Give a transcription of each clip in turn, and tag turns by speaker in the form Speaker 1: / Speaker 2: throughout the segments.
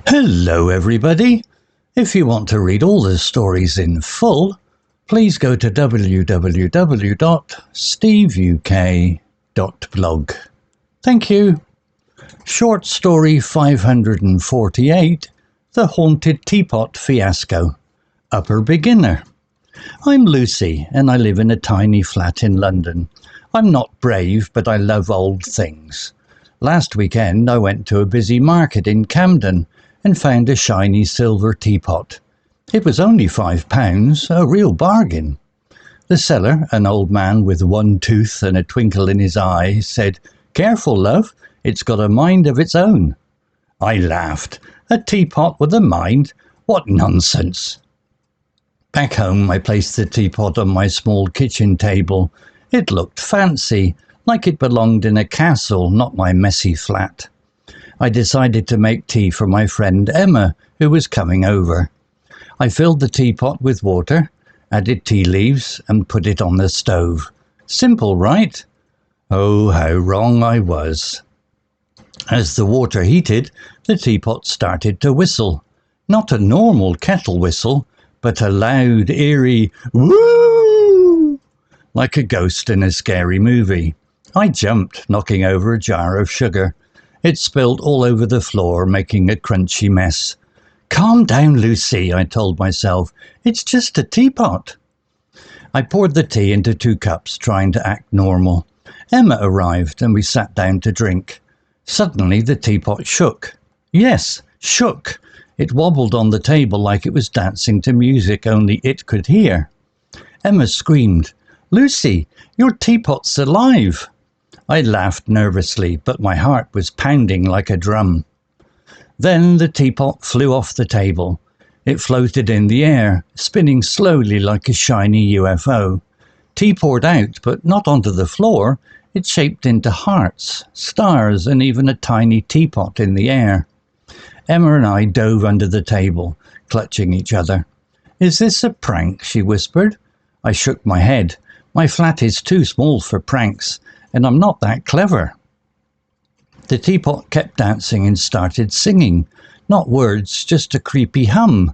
Speaker 1: Hello everybody! If you want to read all the stories in full, please go to www.steveuk.blog. Thank you. Short story 548, The Haunted Teapot Fiasco. Upper Beginner. I'm Lucy and I live in a tiny flat in London. I'm not brave, but I love old things. Last weekend I went to a busy market in Camden and found a shiny silver teapot. It was only £5, a real bargain. The seller, an old man with one tooth and a twinkle in his eye, said, "Careful, love, it's got a mind of its own." I laughed. A teapot with a mind? What nonsense! Back home I placed the teapot on my small kitchen table. It looked fancy, like it belonged in a castle, not my messy flat. I decided to make tea for my friend Emma, who was coming over. I filled the teapot with water, added tea leaves, and put it on the stove. Simple, right? Oh, how wrong I was. As the water heated, the teapot started to whistle. Not a normal kettle whistle, but a loud, eerie woo, like a ghost in a scary movie. I jumped, knocking over a jar of sugar. It spilled all over the floor, making a crunchy mess. "Calm down, Lucy," I told myself. "It's just a teapot." I poured the tea into 2 cups, trying to act normal. Emma arrived and we sat down to drink. Suddenly the teapot shook. Yes, shook. It wobbled on the table like it was dancing to music only it could hear. Emma screamed, "Lucy, your teapot's alive!" I laughed nervously, but my heart was pounding like a drum. Then the teapot flew off the table. It floated in the air, spinning slowly like a shiny UFO. Tea poured out, but not onto the floor. It shaped into hearts, stars, and even a tiny teapot in the air. Emma and I dove under the table, clutching each other. "Is this a prank?" she whispered. I shook my head. My flat is too small for pranks, and I'm not that clever. The teapot kept dancing and started singing. Not words, just a creepy hum.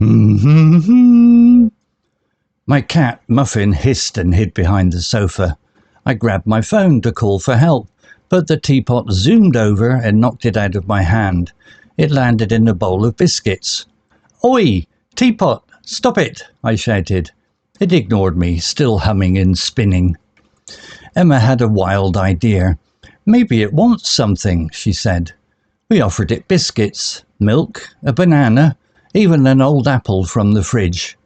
Speaker 1: Mm-hmm. My cat, Muffin, hissed and hid behind the sofa. I grabbed my phone to call for help, but the teapot zoomed over and knocked it out of my hand. It landed in a bowl of biscuits. "Oi, teapot, stop it!" I shouted. It ignored me, still humming and spinning. Emma had a wild idea. "Maybe it wants something," she said. We offered it biscuits, milk, a banana, even an old apple from the fridge.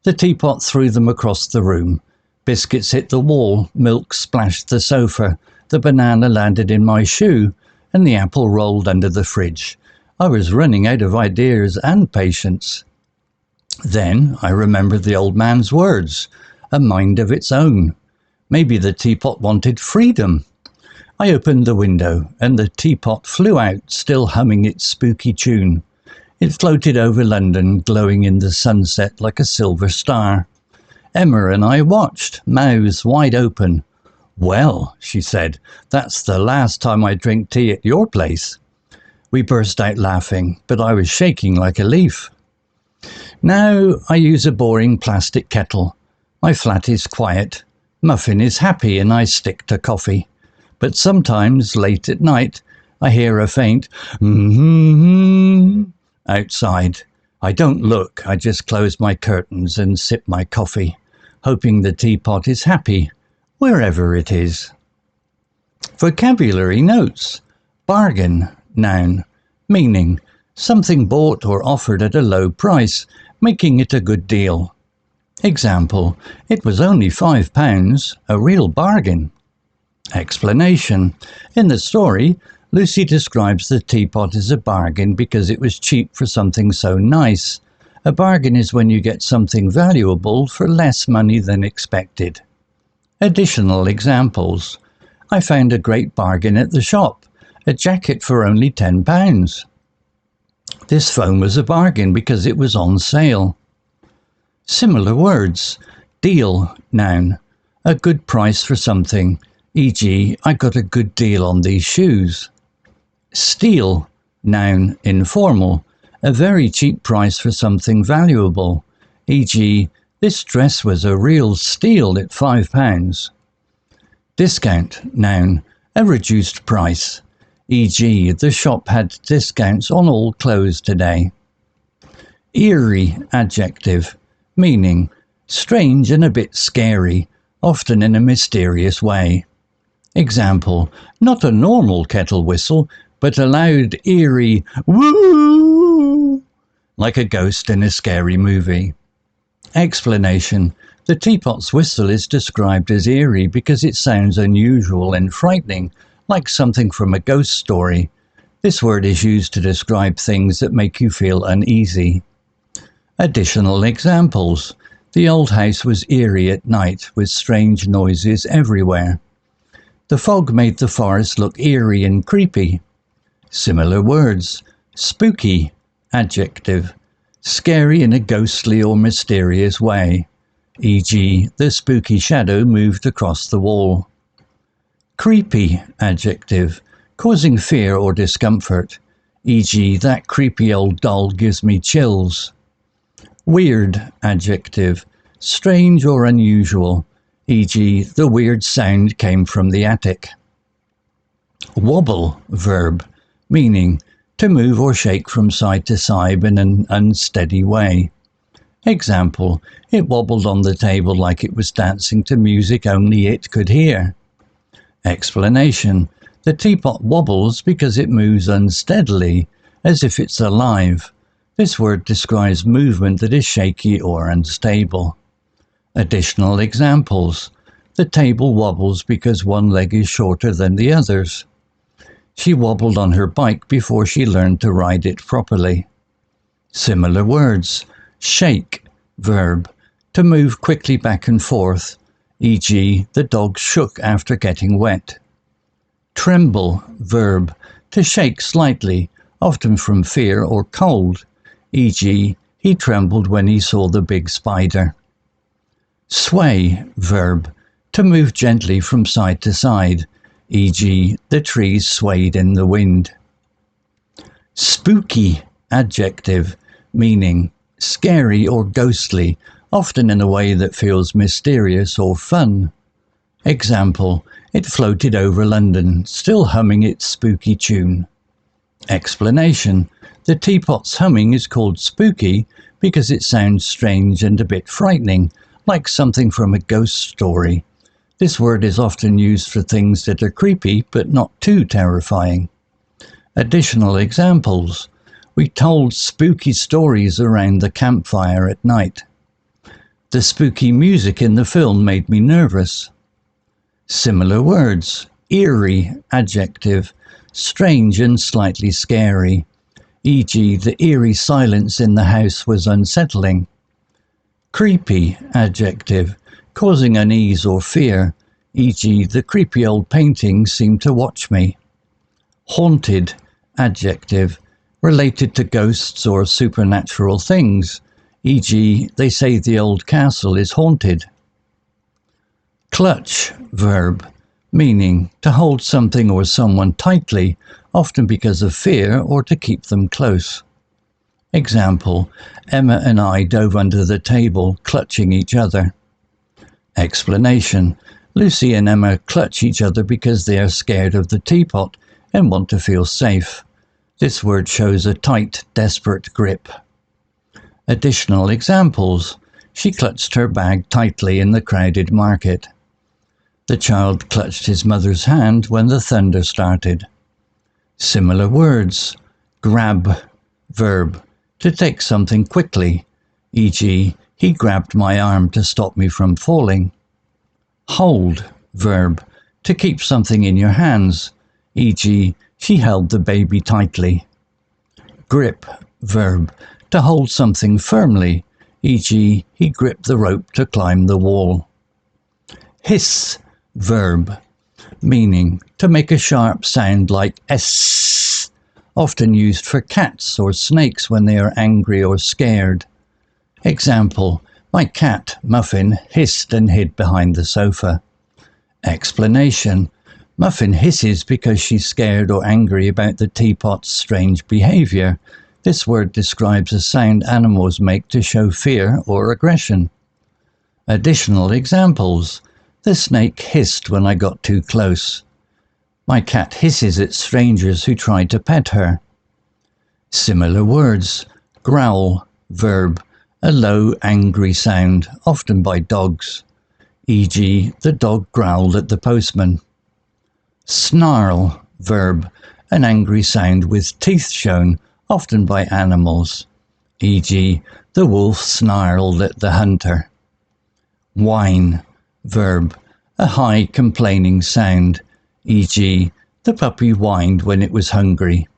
Speaker 1: The teapot threw them across the room. Biscuits hit the wall, milk splashed the sofa, the banana landed in my shoe, and the apple rolled under the fridge. I was running out of ideas and patience. Then I remembered the old man's words, a mind of its own. Maybe the teapot wanted freedom. I opened the window, and the teapot flew out, still humming its spooky tune. It floated over London, glowing in the sunset like a silver star. Emma and I watched, mouths wide open. "Well," she said, "that's the last time I drink tea at your place." We burst out laughing, but I was shaking like a leaf. Now I use a boring plastic kettle. My flat is quiet. Muffin is happy and I stick to coffee. But sometimes, late at night, I hear a faint outside. I don't look, I just close my curtains and sip my coffee, hoping the teapot is happy, wherever it is. Vocabulary notes. Bargain, noun. Meaning, something bought or offered at a low price, making it a good deal. Example, it was only £5, a real bargain. Explanation. In the story, Lucy describes the teapot as a bargain because it was cheap for something so nice. A bargain is when you get something valuable for less money than expected. Additional examples. I found a great bargain at the shop, a jacket for only £10. This phone was a bargain because it was on sale. Similar words. Deal, noun. A good price for something, e.g., I got a good deal on these shoes. Steal, Noun, informal, a very cheap price for something valuable, e.g., this dress was a real steal at £5. Discount, noun, a reduced price, e.g., the shop had discounts on all clothes today. Eerie, adjective, meaning strange and a bit scary, often in a mysterious way. Example, not a normal kettle whistle, but a loud, eerie woo, like a ghost in a scary movie. Explanation, the teapot's whistle is described as eerie because it sounds unusual and frightening, like something from a ghost story. This word is used to describe things that make you feel uneasy. Additional examples. The old house was eerie at night, with strange noises everywhere. The fog made the forest look eerie and creepy. Similar words. Spooky, adjective, scary in a ghostly or mysterious way, e.g., the spooky shadow moved across the wall. Creepy, adjective, causing fear or discomfort, e.g., that creepy old doll gives me chills. Weird, adjective, strange or unusual, e.g., the weird sound came from the attic. Wobble, verb, meaning to move or shake from side to side in an unsteady way. Example, it wobbled on the table like it was dancing to music only it could hear. Explanation, the teapot wobbles because it moves unsteadily, as if it's alive. This word describes movement that is shaky or unstable. Additional examples, the table wobbles because one leg is shorter than the others. She wobbled on her bike before she learned to ride it properly. Similar words. Shake, verb, to move quickly back and forth, e.g., the dog shook after getting wet. Tremble, verb, to shake slightly, often from fear or cold, e.g., he trembled when he saw the big spider. Sway, verb, to move gently from side to side, e.g., the trees swayed in the wind. Spooky, adjective, meaning scary or ghostly, often in a way that feels mysterious or fun. Example, it floated over London, still humming its spooky tune. Explanation, the teapot's humming is called spooky because it sounds strange and a bit frightening, like something from a ghost story. This word is often used for things that are creepy but not too terrifying. Additional examples. We told spooky stories around the campfire at night. The spooky music in the film made me nervous. Similar words. Eerie, adjective, strange and slightly scary, e.g., the eerie silence in the house was unsettling. Creepy, adjective, causing unease or fear, e.g., the creepy old painting seemed to watch me. Haunted, adjective, related to ghosts or supernatural things, e.g., they say the old castle is haunted. Clutch, verb, meaning to hold something or someone tightly, often because of fear or to keep them close. Example, Emma and I dove under the table, clutching each other. Explanation, Lucy and Emma clutch each other because they are scared of the teapot and want to feel safe. This word shows a tight, desperate grip. Additional examples, she clutched her bag tightly in the crowded market. The child clutched his mother's hand when the thunder started. Similar words. Grab, verb, to take something quickly, e.g., he grabbed my arm to stop me from falling. Hold, verb, to keep something in your hands, e.g., she held the baby tightly. Grip, verb, to hold something firmly, e.g., he gripped the rope to climb the wall. Hiss, verb, meaning to make a sharp sound like S, often used for cats or snakes when they are angry or scared. Example, my cat, Muffin, hissed and hid behind the sofa. Explanation, Muffin hisses because she's scared or angry about the teapot's strange behaviour. This word describes a sound animals make to show fear or aggression. Additional examples. The snake hissed when I got too close. My cat hisses at strangers who try to pet her. Similar words. Growl, verb, a low, angry sound, often by dogs. E.g., the dog growled at the postman. Snarl, verb, an angry sound with teeth shown, often by animals. E.g., the wolf snarled at the hunter. Whine, verb, a high complaining sound. E.g., the puppy whined when it was hungry.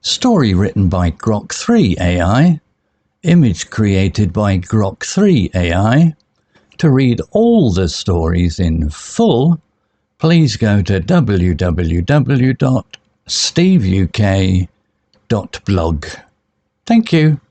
Speaker 1: Story written by Grok 3 AI. Image created by Grok 3 AI. To read all the stories in full, please go to www.steveuk.blog. Thank you.